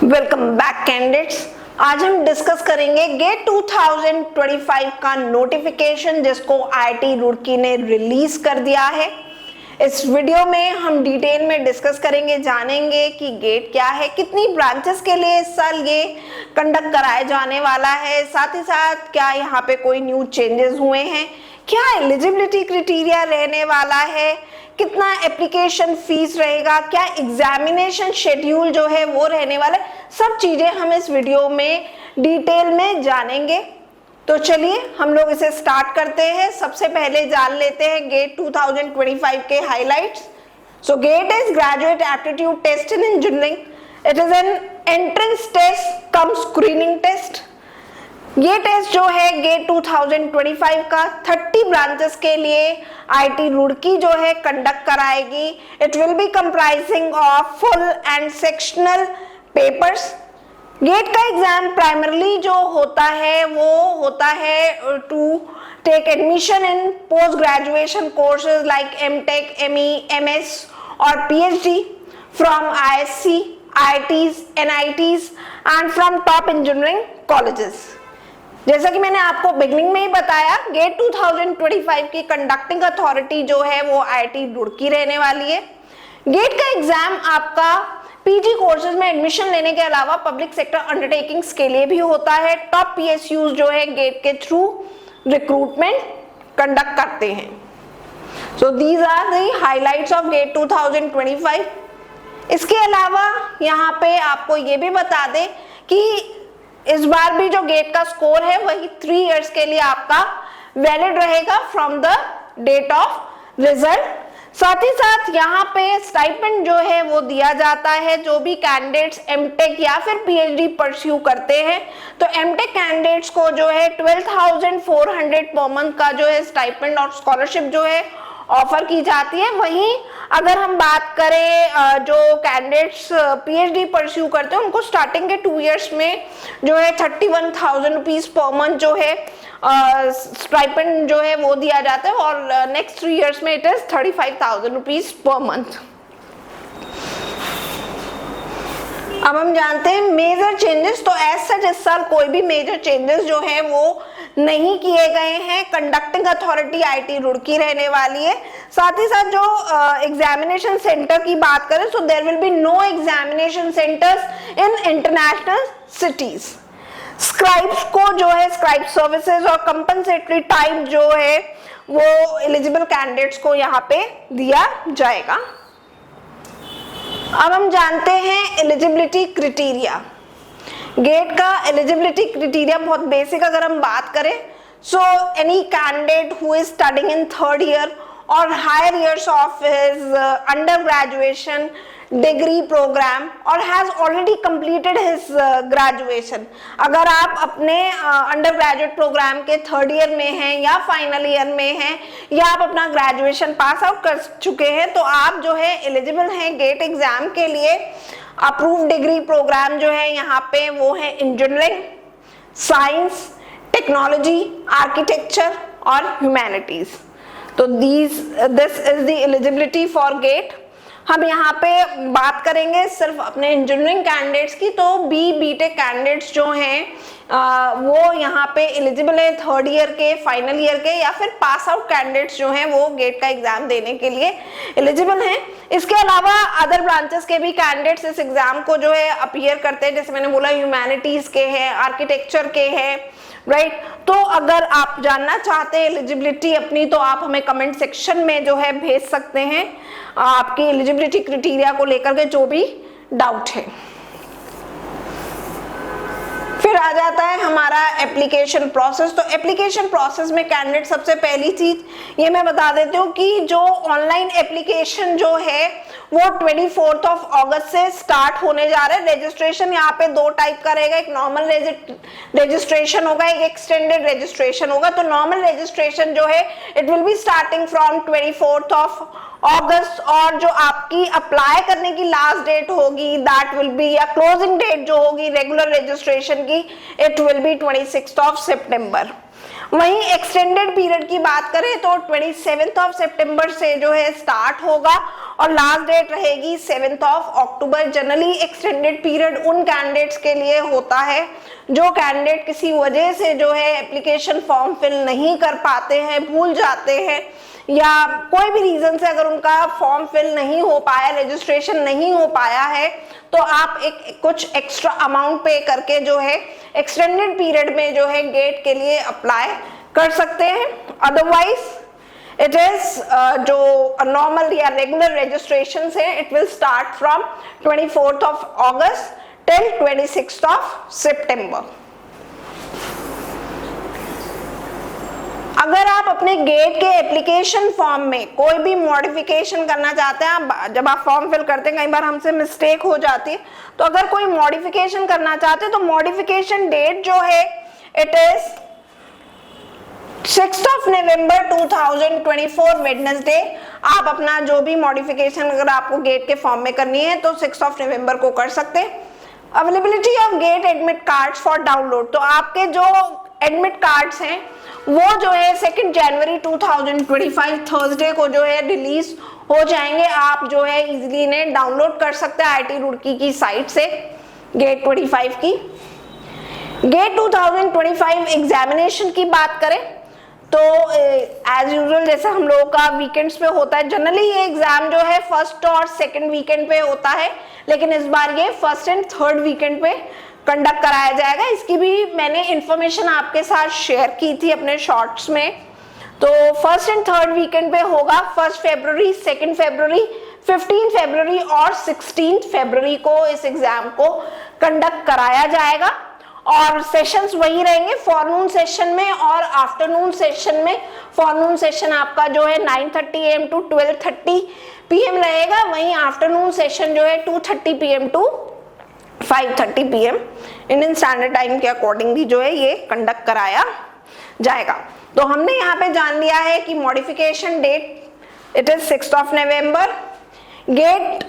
Welcome back candidates. आज हम discuss करेंगे गेट 2025 का नोटिफिकेशन जिसको आईआईटी रुड़की ने रिलीज कर दिया है। इस वीडियो में हम डिटेल में डिस्कस करेंगे, जानेंगे कि गेट क्या है, कितनी ब्रांचेस के लिए इस साल ये कंडक्ट कराया जाने वाला है, साथ ही साथ क्या यहाँ पे कोई न्यू चेंजेस हुए हैं, क्या एलिजिबिलिटी क्राइटेरिया रहने वाला है, कितना एप्लीकेशन फीस रहेगा, क्या एग्जामिनेशन शेड्यूल जो है वो रहने वाला है, सब चीजें हम इस वीडियो में डिटेल में जानेंगे। तो चलिए हम लोग इसे स्टार्ट करते हैं। सबसे पहले जान लेते हैं गेट 2025 के highlights. So GATE is graduate aptitude test in engineering. It is an entrance test cum screening test. ये टेस्ट जो है गेट 2025 का 30 ब्रांचेस के लिए आईआईटी रुड़की जो है कंडक्ट कराएगी। It will be comprising of full and sectional papers. GATE का एग्जाम प्राइमरली जो होता है वो होता है to take admission in post graduation courses like MTech, ME, MS और PhD from IISc, IITs, NITs and from top engineering colleges. जैसा कि मैंने आपको बिगनिंग में ही बताया, गेट 2025 की कंडक्टिंग अथॉरिटी जो है वो आईआईटी रुड़की रहने वाली है। गेट का एग्जाम आपका पीजी कोर्सेज में एडमिशन लेने के अलावा पब्लिक सेक्टर अंडरटेकिंग्स के लिए भी होता है। टॉप पीएसयूज जो है गेट के थ्रू रिक्रूटमेंट कंडक्ट करते हैं। So these are the highlights of GATE 2025। इसके अलावा यहाँ पे आपको ये भी बता दें कि इस बार भी जो गेट का स्कोर है वही 3 इयर्स के लिए आपका वैलिड रहेगा from the date of result. साथ ही साथ यहाँ पे स्टाइपेंड जो है वो दिया जाता है जो भी कैंडिडेट्स एमटेक या फिर पीएचडी परस्यू करते हैं। तो एमटेक कैंडिडेट्स को जो है 12,400 पर मंथ का जो है स्टाइपेंड और स्कॉलरशिप जो है ऑफर की जाती है। वहीं अगर हम बात करें जो कैंडिडेट्स पीएचडी परस्यू करते हैं उनको स्टार्टिंग के 2 इयर्स में जो है 31,000 रुपीज पर मंथ जो है स्टाइपेंड जो है वो दिया जाता है और नेक्स्ट 3 इयर्स में it is 35,000 rupees per month. अब हम जानते हैं मेजर चेंजेस। तो एज सच इस साल कोई भी मेजर चेंजेस जो है वो नहीं किए गए हैं। कंडक्टिंग अथॉरिटी आईआईटी रुड़की रहने वाली है। साथ ही साथ जो एग्जामिनेशन सेंटर की बात करें तो there will be no examination centres in international cities. Scribes को जो है स्क्राइब सर्विसेज और कंपनसेटरी टाइम जो है वो एलिजिबल कैंडिडेट्स को यहाँ पे दिया जाएगा। अब हम जानते हैं एलिजिबिलिटी क्राइटेरिया। गेट का एलिजिबिलिटी क्राइटेरिया बहुत बेसिक अगर हम बात करें, so any candidate who is studying in 3rd year और higher years of his under graduation degree program और has already completed his graduation. अगर आप अपने अंडर ग्रेजुएट प्रोग्राम के 3rd ईयर में हैं या फाइनल ईयर में हैं या आप अपना ग्रेजुएशन पास आउट कर चुके हैं तो आप जो है एलिजिबल हैं गेट एग्जाम के लिए। अप्रूव्ड डिग्री प्रोग्राम जो है यहाँ पे वो है इंजीनियरिंग, साइंस, टेक्नोलॉजी, आर्किटेक्चर और ह्यूमैनिटीज। तो this is the eligibility for GATE. हम यहाँ पे बात करेंगे सिर्फ अपने इंजीनियरिंग कैंडिडेट्स की। तो बीटेक कैंडिडेट्स जो हैं वो यहाँ पे एलिजिबल है 3rd ईयर के, फाइनल ईयर के या फिर पास आउट कैंडिडेट्स जो हैं वो गेट का एग्जाम देने के लिए एलिजिबल हैं। इसके अलावा अदर ब्रांचेस के भी कैंडिडेट्स इस एग्जाम को जो है अपीयर करते हैं। जैसे मैंने बोला ह्यूमैनिटीज के हैं, आर्किटेक्चर के हैं, राइट। तो अगर आप जानना चाहते हैं एलिजिबिलिटी अपनी तो आप हमें कमेंट सेक्शन में जो है भेज सकते हैं आपकी एलिजिबिलिटी क्राइटेरिया को लेकर के जो भी डाउट है। फिर आ जाता है हमारा एप्लीकेशन प्रोसेस। तो एप्लीकेशन प्रोसेस में कैंडिडेट सबसे पहली चीज ये मैं बता देती हूँ कि जो ऑनलाइन एप्लीकेशन जो है वो 24 अगस्त से स्टार्ट होने जा रहा है। रजिस्ट्रेशन यहाँ पे 2 टाइप का रहेगा, एक नॉर्मल रजिस्ट्रेशन होगा, एक एक्सटेंडेड रजिस्ट्रेशन होगा। तो नॉर्मल रजिस्ट्रेशन जो है it will be starting from 24 अगस्त और जो आपकी अप्लाई करने की लास्ट डेट होगी दैट विल बी या क्लोजिंग डेट जो होगी रेगुलर रजिस्ट्रेशन की इट विल बी 26 सितंबर। वहीं एक्सटेंडेड पीरियड की बात करें तो 27 सितंबर से जो है स्टार्ट होगा और लास्ट डेट रहेगी 7 अक्टूबर। जनरली एक्सटेंडेड पीरियड उन कैंडिडेट्स के लिए होता है जो कैंडिडेट किसी वजह से जो है एप्लीकेशन फॉर्म फिल नहीं कर पाते हैं, भूल जाते हैं, या कोई भी रीजन से अगर उनका फॉर्म फिल नहीं हो पाया, रजिस्ट्रेशन नहीं हो पाया है, तो आप एक कुछ एक्स्ट्रा अमाउंट पे करके जो है एक्सटेंडेड पीरियड में जो है गेट के लिए अप्लाई कर सकते हैं। अदरवाइज इट इज जो नॉर्मल या रेगुलर रजिस्ट्रेशन है, it will start from 24 August till 26 सितंबर। अगर आप अपने गेट के एप्लीकेशन फॉर्म में कोई भी मॉडिफिकेशन करना चाहते हैं, जब आप फॉर्म फिल करते हैं कई बार हमसे मिस्टेक हो जाती है, तो अगर कोई मॉडिफिकेशन करना चाहते हैं तो मॉडिफिकेशन डेट जो है इट इज 6 नवंबर 2024 वेडनेसडे। आप अपना जो भी मॉडिफिकेशन अगर आपको गेट के फॉर्म में करनी है तो 6 नवंबर को कर सकते हैं। Availability of gate admit cards for download, तो आपके जो एडमिट कार्ड्स हैं वो जो है 2 जनवरी 2025 थर्सडे को जो है रिलीज हो जाएंगे। आप जो है इजीली इन्हें डाउनलोड कर सकते हैं IIT रुड़की की साइट से गेट 25 की। गेट 2025 एग्जामिनेशन की बात करें तो एज यूजुअल जैसे हम लोगों का वीकेंड्स पे होता है, जनरली ये एग्जाम जो है फर्स्ट और सेकंड वीकेंड पे होता है, लेकिन इस बार ये फर्स्ट एंड थर्ड वीकेंड पे कंडक्ट कराया जाएगा। इसकी भी मैंने इंफॉर्मेशन आपके साथ शेयर की थी अपने शॉर्ट्स में। तो फर्स्ट एंड थर्ड वीकेंड पे होगा 1 फरवरी, 2 फरवरी, 15 फरवरी और 16 फरवरी को इस एग्जाम को कंडक्ट कराया जाएगा। और सेशंस वही रहेंगे फॉरनून सेशन में और आफ्टरनून सेशन में। फॉरनून सेशन आपका जो है 9:30 AM टू 12:30 PM रहेगा, वहीं आफ्टरनून सेशन जो है 2:30 PM to 5:30 PM Indian standard time के अकॉर्डिंगली जो है ये कंडक्ट कराया जाएगा। तो हमने यहाँ पे जान लिया है कि modification date it is 6 November. GATE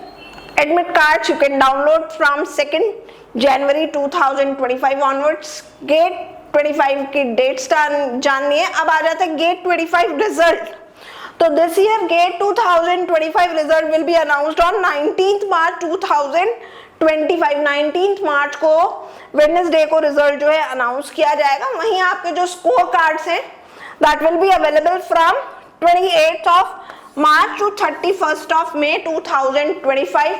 admit card you can download from 2 January 2025 onwards. GATE 25 की डेट्स जाननी है। अब आ जाता है गेट 25 रिजल्ट। तो this year GATE 2025 result will be announced on 19 March 2025। 19 मार्च को वेडनेसडे को रिजल्ट जो है अनाउंस किया जाएगा। वहीं आपके जो स्कोर कार्ड्स हैं that will be available from 28 March two 31 May 2025.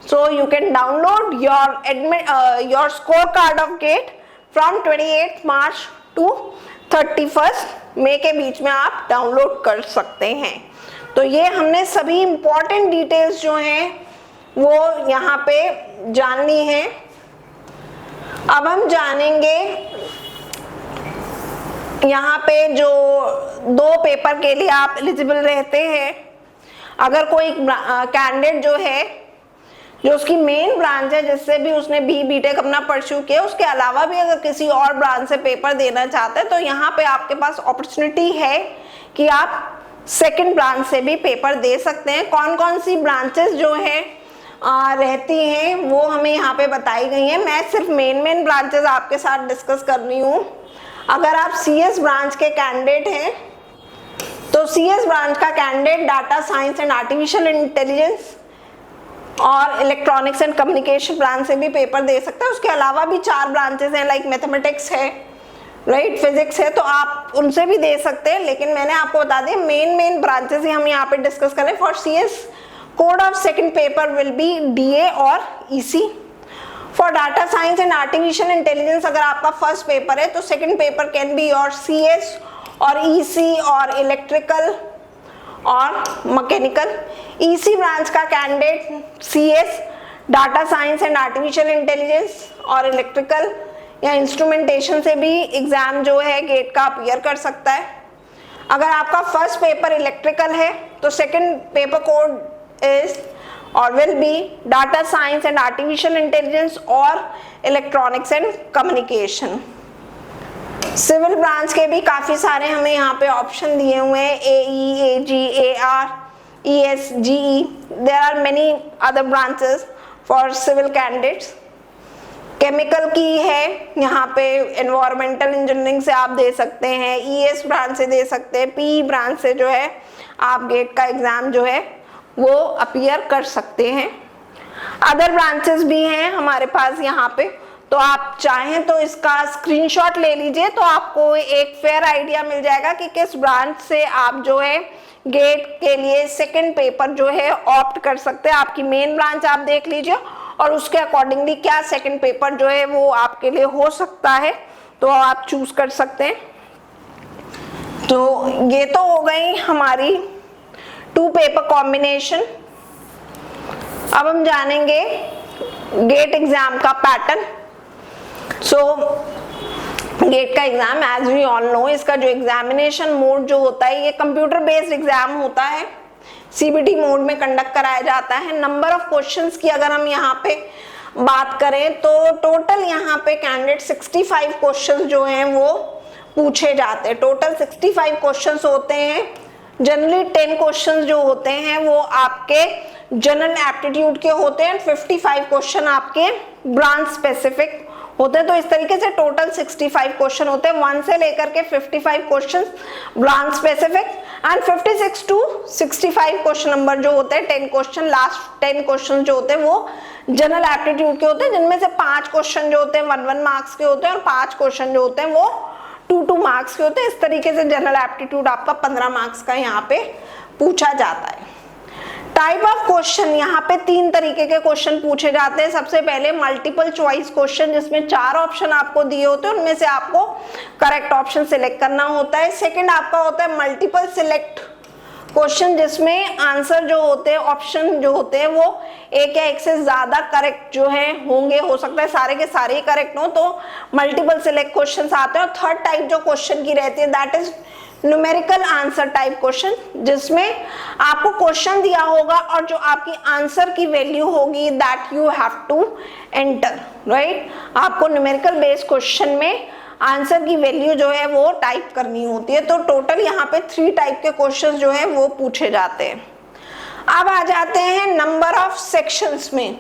So you can download your scorecard of GATE from 28 March to 31 May के बीच में आप डाउनलोड कर सकते हैं। तो ये हमने सभी इंपॉर्टेंट डिटेल्स जो हैं वो यहाँ पे जाननी है। अब हम जानेंगे यहाँ पे जो 2 पेपर के लिए आप एलिजिबल रहते हैं। अगर कोई कैंडिडेट जो है जो उसकी मेन ब्रांच है जिससे भी उसने BTech अपना परस्यू किया, उसके अलावा भी अगर किसी और ब्रांच से पेपर देना चाहते हैं तो यहाँ पे आपके पास अपॉर्चुनिटी है कि आप सेकंड ब्रांच से भी पेपर दे सकते हैं। कौन कौन सी ब्रांचेस जो है रहती हैं वो हमें यहाँ पे बताई गई हैं। मैं सिर्फ मेन ब्रांचेस आपके साथ डिस्कस कर रही हूँ। अगर आप CS ब्रांच के कैंडिडेट हैं तो CS ब्रांच का candidate data science and artificial intelligence और इलेक्ट्रॉनिक्स एंड कम्युनिकेशन ब्रांच से भी पेपर दे सकता है। उसके अलावा भी 4 ब्रांचेस हैं लाइक मैथमेटिक्स है, राइट, फिजिक्स है, तो आप उनसे भी दे सकते हैं। लेकिन मैंने आपको बता दिया मेन ब्रांचेस ही हम यहाँ पे डिस्कस करें। For CS code of second paper will be DA और EC। For data science and artificial intelligence अगर आपका फर्स्ट पेपर है तो second paper can be your CS और EC और इलेक्ट्रिकल और मैकेनिकल। EC ब्रांच का candidate CS data science and artificial intelligence और इलेक्ट्रिकल या इंस्ट्रूमेंटेशन से भी एग्जाम जो है गेट का अपीयर कर सकता है। अगर आपका फर्स्ट पेपर इलेक्ट्रिकल है तो सेकंड पेपर कोड इज और will be data science and artificial intelligence और electronics and communication. Civil branch के भी काफी सारे हमें यहाँ पे ऑप्शन दिए हुए हैं, AE, AG, AR, ES, GE. There are many other branches for civil candidates. Chemical की है, यहाँ पे एनवायरमेंटल इंजीनियरिंग से आप दे सकते हैं, ईएस ब्रांच से दे सकते हैं, पी ब्रांच से जो है आप गेट का एग्जाम जो है वो अपीयर कर सकते हैं। अदर ब्रांचेस भी हैं हमारे पास यहाँ पे, तो आप चाहें तो इसका स्क्रीनशॉट ले लीजिए, तो आपको एक फेयर आइडिया मिल जाएगा कि किस ब्रांच से आप जो है गेट के लिए सेकंड पेपर जो है ऑप्ट कर सकते हैं। आपकी मेन ब्रांच आप देख लीजिए और उसके अकॉर्डिंगली क्या सेकंड पेपर जो है वो आपके लिए हो सकता है, तो आप चूज कर सकते हैं। तो ये तो हो गई हमारी 2 पेपर कॉम्बिनेशन। अब हम जानेंगे गेट एग्जाम का पैटर्न। गेट का exam as we all know, इसका जो एग्जामिनेशन मोड जो होता है ये कंप्यूटर बेस्ड एग्जाम होता है, सीबीटी मोड में कंडक्ट कराया जाता है। नंबर ऑफ क्वेश्चंस की अगर हम यहाँ पे बात करें तो टोटल यहाँ पे कैंडिडेट 65 क्वेश्चंस जो हैं वो पूछे जाते हैं। टोटल 65 क्वेश्चंस होते हैं। जनरली 10 क्वेश्चंस जो होते हैं वो आपके जनरल एप्टीट्यूड के होते हैं, 55 क्वेश्चन आपके ब्रांच स्पेसिफिक होते हैं। तो इस तरीके से टोटल 65 क्वेश्चन होते हैं, 1 से लेकर के 55 question branch specific and 56 to 65 question number जो होते हैं 10 क्वेश्चन, लास्ट 10 क्वेश्चन जो होते हैं वो जनरल एप्टीट्यूड के होते हैं, जिनमें से 5 क्वेश्चन जो होते हैं 1-1 मार्क्स के होते हैं और 5 क्वेश्चन जो होते हैं वो 2-2 मार्क्स के होते हैं। इस तरीके से जनरल एप्टीट्यूड आपका 15 मार्क्स का यहाँ पे पूछा जाता है। टाइप ऑफ क्वेश्चन, यहाँ पे 3 तरीके के क्वेश्चन पूछे जाते हैं। सबसे पहले मल्टीपल चॉइस क्वेश्चन, जिसमें 4 ऑप्शन आपको दिए होते हैं, उनमें से आपको करेक्ट ऑप्शन सिलेक्ट करना होता है। सेकंड आपका होता है मल्टीपल सिलेक्ट क्वेश्चन, जिसमें आंसर जो होते हैं, ऑप्शन जो होते हैं वो एक या एक से ज्यादा करेक्ट जो है होंगे, हो सकता है सारे के सारे ही करेक्ट हो, तो मल्टीपल सिलेक्ट क्वेश्चंस आते हैं। और थर्ड टाइप जो क्वेश्चन की रहती है that is numerical answer type question, जिसमें आपको क्वेश्चन दिया होगा और जो आपकी आंसर की वैल्यू होगी that you have to enter, right. आपको न्यूमेरिकल बेस्ड क्वेश्चन में आंसर की वैल्यू जो है वो टाइप करनी होती है। तो टोटल यहाँ पे 3 टाइप के क्वेश्चन जो है वो पूछे जाते हैं। अब आ जाते हैं नंबर ऑफ सेक्शंस में।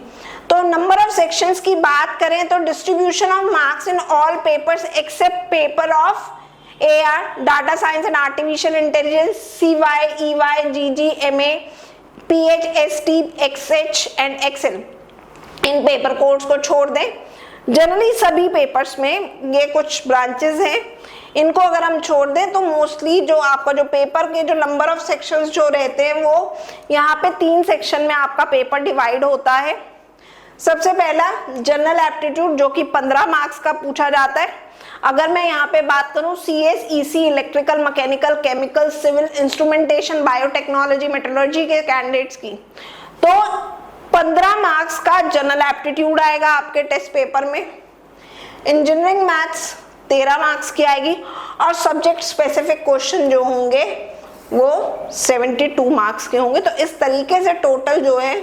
तो नंबर ऑफ सेक्शंस की बात करें तो distribution of marks in all papers except paper of AR, data science and artificial intelligence, CY, EY, GG, MA, PH, ST, XH and XL, इन पेपर कोड्स को छोड़ दें। जनरली सभी पेपर्स में ये कुछ ब्रांचेस हैं, इनको अगर हम छोड़ दें तो मोस्टली जो आपका जो पेपर के जो नंबर ऑफ सेक्शंस जो रहते हैं वो यहाँ पे 3 सेक्शन में आपका पेपर डिवाइड होता है। सबसे पहला जनरल एप्टीट्यूड जो कि 15 मार्क्स का पूछा जाता है। अगर मैं यहाँ पे बात करूँ CS, EC, electrical, mechanical, chemical, civil, instrumentation, biotechnology, metrology के कैंडिडेट्स की, तो 15 मार्क्स का जनरल एप्टीट्यूड आएगा आपके टेस्ट पेपर में। इंजीनियरिंग मैथ्स 13 मार्क्स की आएगी और सब्जेक्ट स्पेसिफिक क्वेश्चन जो होंगे वो 72 मार्क्स के होंगे। तो इस तरीके से टोटल जो है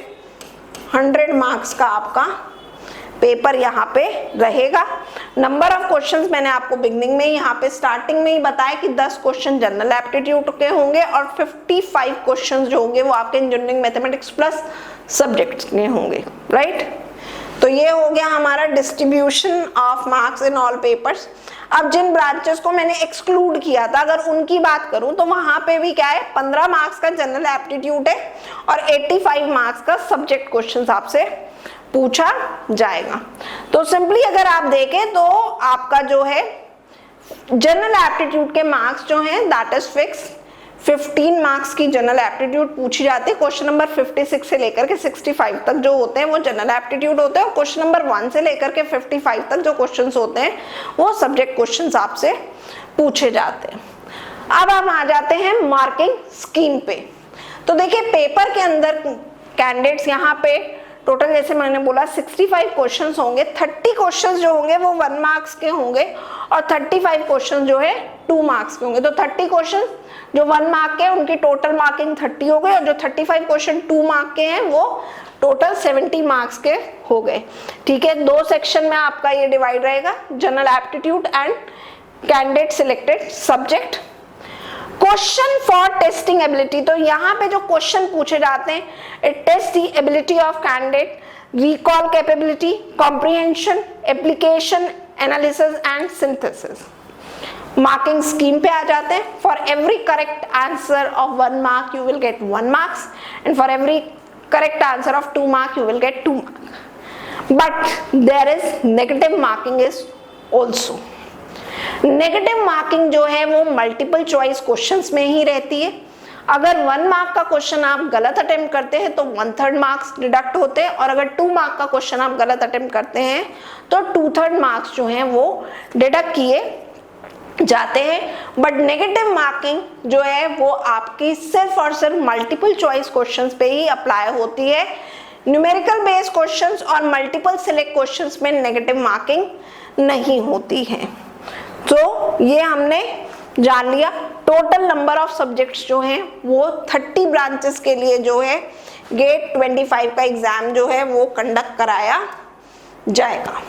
100 मार्क्स का आपका पेपर यहाँ पे रहेगा। नंबर ऑफ क्वेश्चंस मैंने आपको बिगनिंग में यहाँ पे स्टार्टिंग में ही बताया कि 10 क्वेश्चन जनरल एप्टीट्यूड के होंगे और 55 क्वेश्चंस जो होंगे वो आपके इंजीनियरिंग मैथमेटिक्स प्लस सब्जेक्ट्स के होंगे, राइट। तो ये हो गया हमारा distribution of marks in all papers. अब जिन ब्रांचेस को मैंने एक्सक्लूड किया था अगर उनकी बात करूं तो वहां पे भी क्या है, 15 मार्क्स का जनरल एप्टीट्यूड है और 85 मार्क्स का सब्जेक्ट क्वेश्चन आपसे पूछा जाएगा। तो सिंपली अगर आप देखें तो आपका जो है जनरल एप्टीट्यूड के मार्क्स जो हैं दैट इज फिक्स। 15 मार्क्स की जनरल एप्टीट्यूड पूछी जाती है। क्वेश्चन नंबर 56 से लेकर के 65 तक जो होते हैं वो जनरल एप्टीट्यूड होते हैं और क्वेश्चन नंबर 1 से लेकर के 55 तक जो क्वेश्चंस होते हैं वो सब्जेक्ट क्वेश्चंस आपसे पूछे जाते हैं। अब हम आ जाते हैं मार्किंग स्कीम पे। तो देखिए पेपर के अंदर कैंडिडेट्स यहाँ पे टोटल जैसे मैंने बोला 65 क्वेश्चंस होंगे। 30 क्वेश्चंस जो होंगे वो 1 मार्क्स के होंगे और 35 क्वेश्चन जो है 2 मार्क्स के होंगे। तो 30 क्वेश्चन जो 1 मार्क के उनकी टोटल मार्किंग 30 हो गई और जो 35 क्वेश्चन 2 मार्क के हैं वो टोटल 70 मार्क्स के हो गए। ठीक है, 2 सेक्शन में आपका ये डिवाइड रहेगा, general aptitude and candidate selected subject. Question for testing ability, तो यहाँ पे जो क्वेश्चन पूछे जाते हैं it taste the ability of candidate recall capability, comprehension, application, analysis and synthesis. Marking scheme पे आ जाते हैं. For every correct answer of 1 mark you will get 1 marks and for every correct answer of 2 mark you will get 2 marks. But there is negative marking is also. Negative marking जो है वो multiple choice questions में ही रहती है. अगर 1 mark का question आप गलत अटेम्प्ट करते हैं तो 1/3 मार्क्स डिडक्ट होते हैं और अगर 2 मार्क का क्वेश्चन आप गलत अटेम्प्ट करते हैं तो 2/3 मार्क्स जो हैं वो डिडक्ट किए जाते हैं. बट नेगेटिव मार्किंग जो है वो आपकी सिर्फ और सिर्फ मल्टीपल चॉइस क्वेश्चंस पे ही अप्लाई होती है. न्यूमेरिकल बेस्ड क्वेश्चंस और मल्टीपल सिलेक्ट क्वेश्चंस में नेगेटिव मार्किंग नहीं होती है. तो ये हमने जान लिया. टोटल नंबर ऑफ सब्जेक्ट्स जो हैं वो 30 ब्रांचेस के लिए जो है गेट 25 का एग्जाम जो है वो कंडक्ट कराया जाएगा.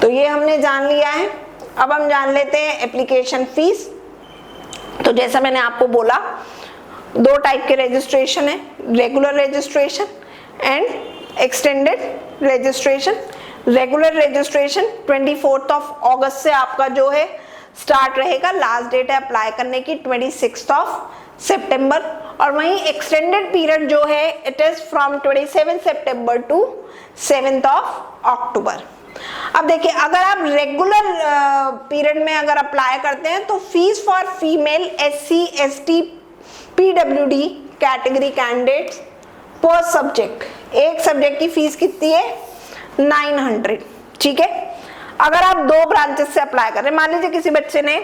तो ये हमने जान लिया है. अब हम जान लेते हैं एप्लीकेशन फीस. तो जैसा मैंने आपको बोला 2 टाइप के रजिस्ट्रेशन है, regular registration and extended registration. Regular registration 24 अगस्त से आपका जो है स्टार्ट रहेगा. लास्ट डेट है अप्लाई करने की 26 सितंबर. और वहीं एक्सटेंडेड पीरियड जो है it is from 27 September to 7 October. अब देखिए अगर आप रेगुलर पीरियड में अगर अप्लाई करते हैं तो fees for female SC ST PWD category candidates पर सब्जेक्ट, एक सब्जेक्ट की फीस कितनी है 900. ठीक है. अगर आप 2 ब्रांचेस से अप्लाई कर रहे हैं, मान लीजिए किसी बच्चे ने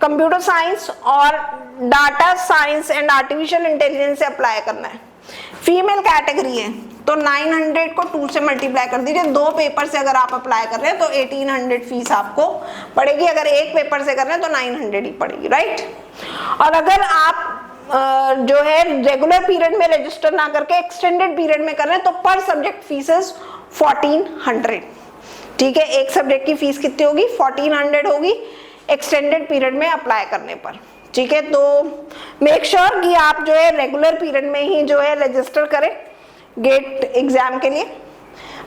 कंप्यूटर साइंस और data science and artificial intelligence से अप्लाई करना है, फीमेल कैटेगरी है, तो 900 को 2 से मल्टीप्लाई कर दीजिए. 2 पेपर से अगर आप अप्लाई कर रहे हैं तो 1800 फीस आपको पड़ेगी. अगर एक पेपर से कर रहे हैं तो 900 ही पड़ेगी. राइट. और अगर आप जो है रेगुलर पीरियड में रजिस्टर ना करके एक्सटेंडेड पीरियड में कर रहे हैं तो पर सब्जेक्ट फीसेस 1400. ठीक है. एक सब्जेक्ट की फीस कितनी होगी 1400 होगी एक्सटेंडेड पीरियड में अप्लाई करने पर. ठीक है. तो मेक श्योर कि आप जो है रेगुलर पीरियड में ही जो है रजिस्टर करें गेट एग्जाम के लिए.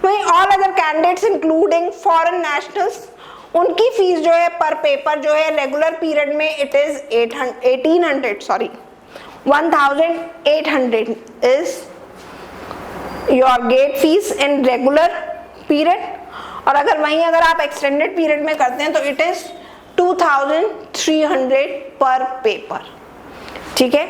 वहीं all other candidates including foreign nationals, उनकी फीस जो है पर पेपर जो है रेगुलर पीरियड में it is 1800 is your GATE fees in regular period. और अगर वहीं अगर आप एक्सटेंडेड पीरियड में करते हैं तो इट इज 2300 पर पेपर. ठीक है.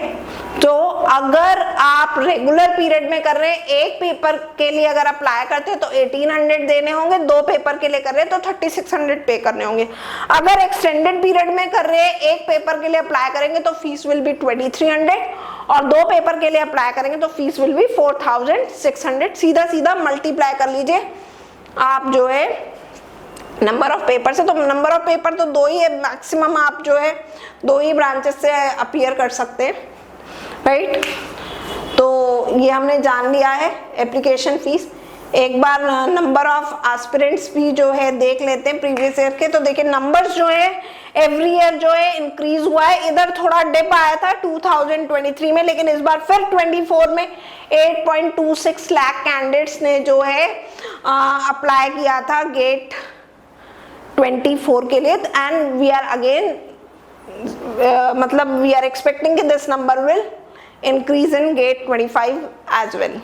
तो अगर आप रेगुलर पीरियड में कर रहे हैं, एक पेपर के लिए अगर अप्लाई करते हैं तो 1800 देने होंगे, 2 पेपर के लिए कर रहे हैं तो 3600 पे करने होंगे. अगर एक्सटेंडेड पीरियड में कर रहे हैं, एक पेपर के लिए अप्लाई करेंगे तो फीस विल बी 2300 और 2 पेपर के लिए अप्लाई करेंगे तो फीस विल बी 4600. सीधा सीधा मल्टीप्लाई कर लीजिए आप जो है नंबर ऑफ पेपर से. तो नंबर ऑफ पेपर तो 2 ही है मैक्सिमम, आप जो है 2 ही ब्रांचेस से अपीयर कर सकते हैं. राइट. तो ये हमने जान लिया है एप्लीकेशन फीस. एक बार नंबर ऑफ एस्पिरेंट्स भी जो है देख लेते हैं प्रीवियस ईयर के. तो देखिए नंबर्स जो है एवरी ईयर जो है इंक्रीज हुआ है. इधर थोड़ा डिप आया था 2023 में, लेकिन इस बार फिर 24 में 8.26 लाख कैंडिडेट्स ने जो है अप्लाई किया था गेट 24 के लिए. एंड वी आर अगेन मतलब वी आर एक्सपेक्टिंग कि this number will increase in GATE 25 as well.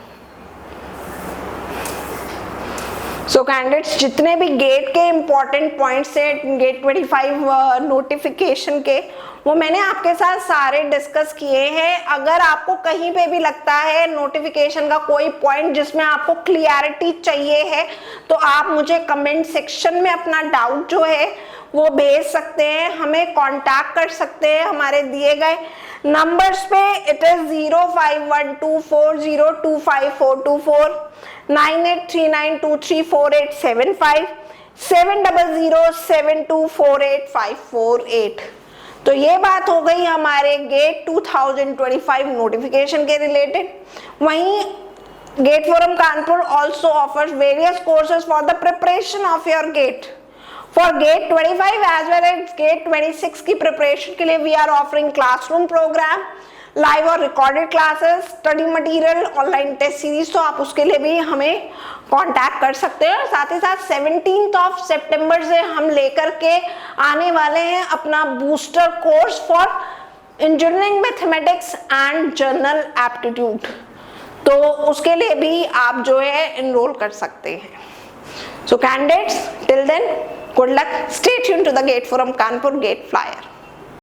So candidates जितने भी गेट के इंपॉर्टेंट पॉइंट्स है गेट 25 नोटिफिकेशन के, वो मैंने आपके साथ सारे डिस्कस किए हैं. अगर आपको कहीं पे भी लगता है नोटिफिकेशन का कोई पॉइंट जिसमें आपको क्लियरिटी चाहिए है तो आप मुझे कमेंट सेक्शन में अपना डाउट जो है वो भेज सकते हैं, हमें कांटेक्ट कर सकते हैं हमारे दिए गए नंबर्स पे. It is 051240254424, 9839234875, 7007248548. तो ये बात हो गई हमारे गेट 2025 नोटिफिकेशन के रिलेटेड. वहीं GATE forum Kanpur also offers various courses for the preparation of your GATE. For GATE 25 as well as GATE 26 की प्रिपरेशन के लिए we are offering classroom program, live और recorded classes, study material, online test series, तो आप उसके लिए भी हमें कांटेक्ट कर सकते हैं। साथ ही साथ 17 सितंबर से हम लेकर के आने वाले हैं अपना booster course for engineering mathematics and general aptitude, तो उसके लिए भी आप जो है एनरोल कर सकते हैं। So candidates, till then good luck, stay tuned to the GATE forum Kanpur GATE flyer.